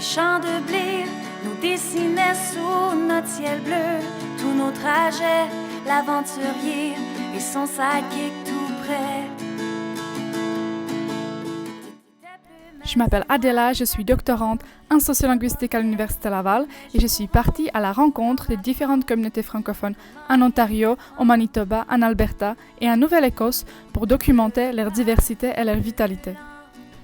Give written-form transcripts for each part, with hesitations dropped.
champs de blé nous dessinaient sous notre ciel bleu. Tous nos trajets, l'aventurier et son sidekick tout près. Je m'appelle Adela, je suis doctorante en sociolinguistique à l'Université Laval et je suis partie à la rencontre des différentes communautés francophones en Ontario, au Manitoba, en Alberta et en Nouvelle-Écosse pour documenter leur diversité et leur vitalité.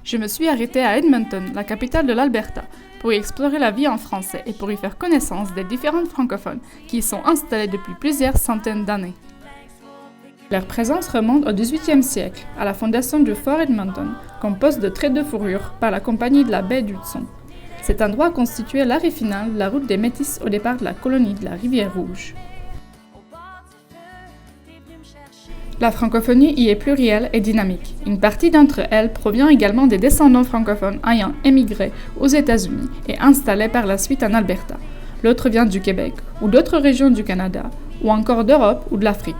Je me suis arrêtée à Edmonton, la capitale de l'Alberta, pour y explorer la vie en français et pour y faire connaissance des différentes francophones qui y sont installés depuis plusieurs centaines d'années. Leur présence remonte au XVIIIe siècle, à la fondation du Fort Edmonton, comme poste de trait de fourrure par la Compagnie de la baie d'Hudson. Cet endroit constituait l'arrêt final de la route des Métis au départ de la colonie de la Rivière-Rouge. La francophonie y est plurielle et dynamique. Une partie d'entre elles provient également des descendants francophones ayant émigré aux États-Unis et installés par la suite en Alberta. L'autre vient du Québec ou d'autres régions du Canada, ou encore d'Europe ou de l'Afrique.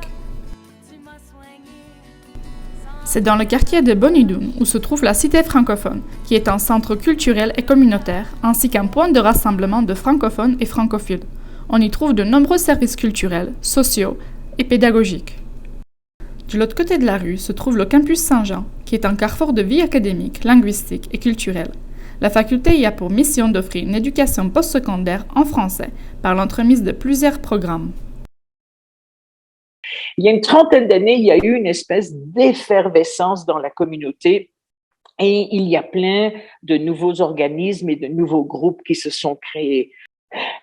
C'est dans le quartier de Bonidoon où se trouve la Cité francophone, qui est un centre culturel et communautaire, ainsi qu'un point de rassemblement de francophones et francophiles. On y trouve de nombreux services culturels, sociaux et pédagogiques. De l'autre côté de la rue se trouve le campus Saint-Jean, qui est un carrefour de vie académique, linguistique et culturelle. La faculté y a pour mission d'offrir une éducation postsecondaire en français par l'entremise de plusieurs programmes. Il y a une trentaine d'années, il y a eu une espèce d'effervescence dans la communauté et il y a plein de nouveaux organismes et de nouveaux groupes qui se sont créés.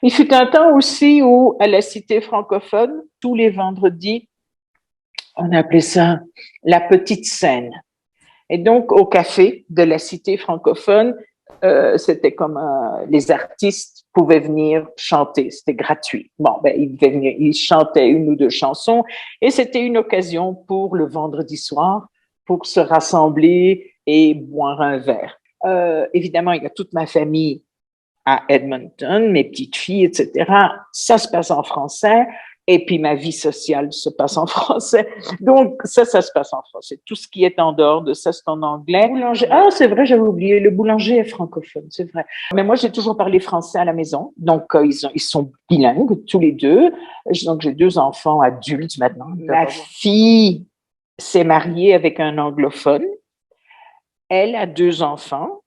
Il fut un temps aussi où, à la Cité francophone, tous les vendredis, on appelait ça la petite scène. Et donc, au café de la Cité francophone, c'était comme les artistes pouvaient venir chanter, c'était gratuit. Bon, ils devaient venir, ils chantaient une ou deux chansons et c'était une occasion pour le vendredi soir pour se rassembler et boire un verre. Évidemment, il y a toute ma famille à Edmonton, mes petites filles, etc. Ça se passe en français. Et puis, ma vie sociale se passe en français. Donc, ça se passe en français. Tout ce qui est en dehors de ça, c'est en anglais. Boulanger. Ah, c'est vrai, j'avais oublié. Le boulanger est francophone, c'est vrai. Mais moi, j'ai toujours parlé français à la maison. Donc, ils sont bilingues, tous les deux. Donc, j'ai 2 enfants adultes maintenant. Ma fille s'est mariée avec un anglophone. Elle a 2 enfants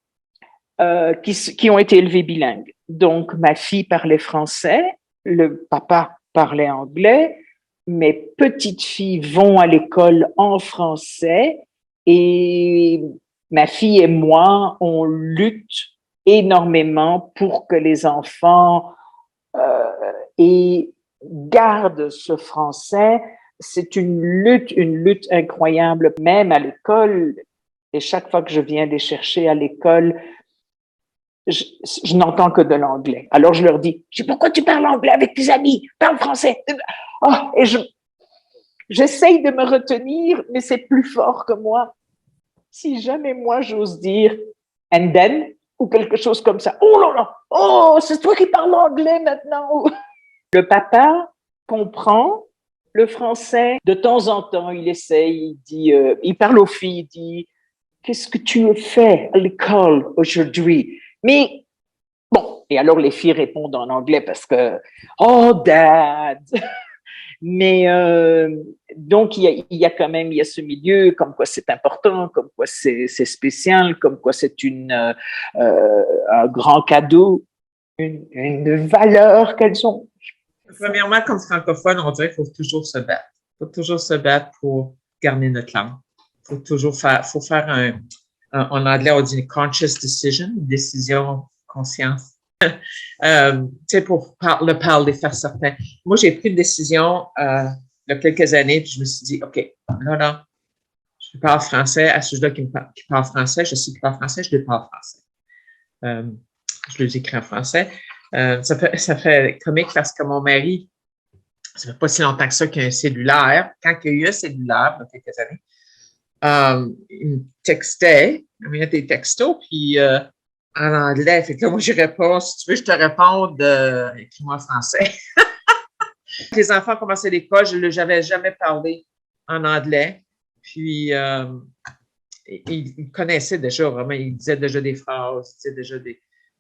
qui ont été élevés bilingues. Donc, ma fille parlait français. Le papa parlait anglais, mes petites filles vont à l'école en français et ma fille et moi, on lutte énormément pour que les enfants gardent ce français. C'est une lutte incroyable, même à l'école. Et chaque fois que je viens les chercher à l'école, je n'entends que de l'anglais. Alors, je leur dis, pourquoi tu parles anglais avec tes amis? Parle français. Oh, et j'essaye de me retenir, mais c'est plus fort que moi. Si jamais moi, j'ose dire « and then » ou quelque chose comme ça. Oh là là! Oh, c'est toi qui parles anglais maintenant! Le papa comprend le français. De temps en temps, il essaye, il dit, il parle aux filles, il dit « Qu'est-ce que tu fais à l'école aujourd'hui? » Mais bon, et alors les filles répondent en anglais parce que « Oh, dad! » Mais donc, il y a quand même, il y a ce milieu, comme quoi c'est important, comme quoi c'est spécial, comme quoi c'est un grand cadeau, une valeur qu'elles ont. Premièrement, comme francophone, on dirait qu'il faut toujours se battre. Il faut toujours se battre pour garder notre langue. Faut faire en anglais, on dit une conscious decision, une décision conscience. Tu sais, pour le parler, faire certain. Moi, j'ai pris une décision il y a quelques années, puis je me suis dit, OK, non, je parle français à ceux-là qui parlent français, je sais qu'ils parlent français, je les parle français. Je les écris en français. Ça fait comique parce que mon mari, ça fait pas si longtemps que ça qu'il y a un cellulaire. Quand il y a eu un cellulaire, il y a quelques années, il me textait, il m'envoyait des textos, puis en anglais. Fait que là, moi, je réponds, si tu veux, je te réponds écris-moi en français. Les enfants commençaient l'école, je n'avais jamais parlé en anglais. Puis, ils connaissaient déjà, vraiment, ils disaient déjà des phrases, ils disaient déjà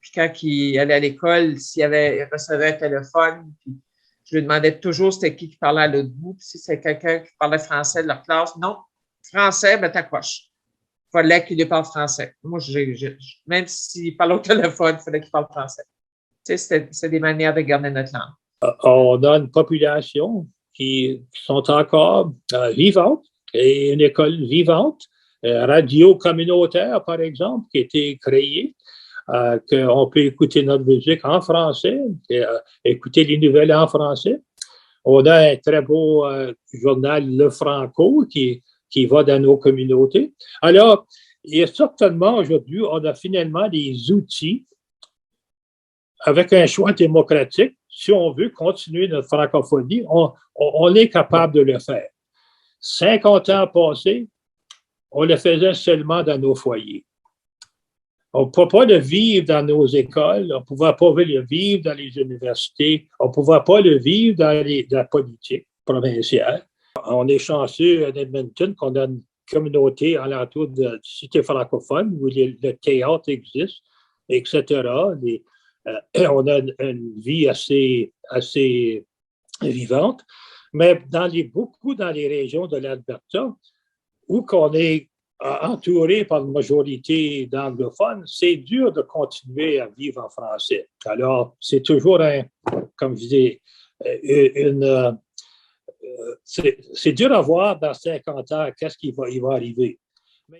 Puis quand il allait à l'école, il recevait un téléphone, puis je lui demandais toujours c'était qui parlait à l'autre bout. Puis si c'est quelqu'un qui parlait français de leur classe, non, français, ben t'accroches. Il fallait qu'il lui parle français. Moi, même s'il parlait au téléphone, il fallait qu'il parle français. Tu sais, c'est des manières de garder notre langue. On a une population qui sont encore vivantes et une école vivante, radio communautaire, par exemple, qui a été créée, qu'on peut écouter notre musique en français, écouter les nouvelles en français. On a un très beau journal Le Franco qui va dans nos communautés. Alors, il y a certainement aujourd'hui, on a finalement des outils avec un choix démocratique. Si on veut continuer notre francophonie, on est capable de le faire. 50 ans passés, on le faisait seulement dans nos foyers. On ne pouvait pas le vivre dans nos écoles, on ne pouvait pas le vivre dans les universités, on ne pouvait pas le vivre dans la politique provinciale. On est chanceux à Edmonton qu'on a une communauté alentour de cité francophone où le théâtre existe, etc. On a une vie assez vivante, mais beaucoup dans les régions de l'Alberta, où qu'on est entouré par une majorité d'anglophones, c'est dur de continuer à vivre en français. Alors, c'est toujours comme je disais, c'est dur à voir dans 50 ans qu'est-ce qui va arriver.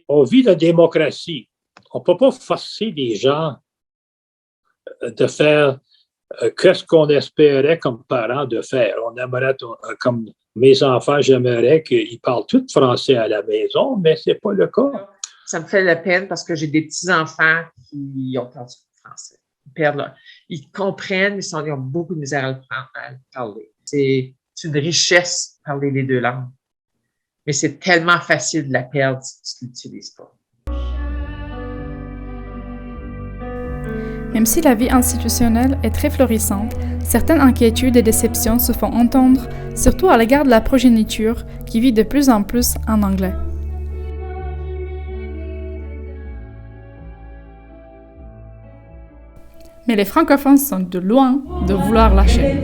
On vit la démocratie. On ne peut pas forcer les gens de faire qu'est-ce qu'on espérait comme parents de faire. On aimerait, comme mes enfants, j'aimerais qu'ils parlent tout français à la maison, mais ce n'est pas le cas. Ça me fait la peine parce que j'ai des petits-enfants qui ont perdu le français. Ils comprennent, ils ont beaucoup de misère à le parler. C'est une richesse de parler les deux langues. Mais c'est tellement facile de la perdre si tu ne l'utilises pas. Même si la vie institutionnelle est très florissante, certaines inquiétudes et déceptions se font entendre, surtout à l'égard de la progéniture qui vit de plus en plus en anglais. Mais les francophones sont de loin de vouloir lâcher.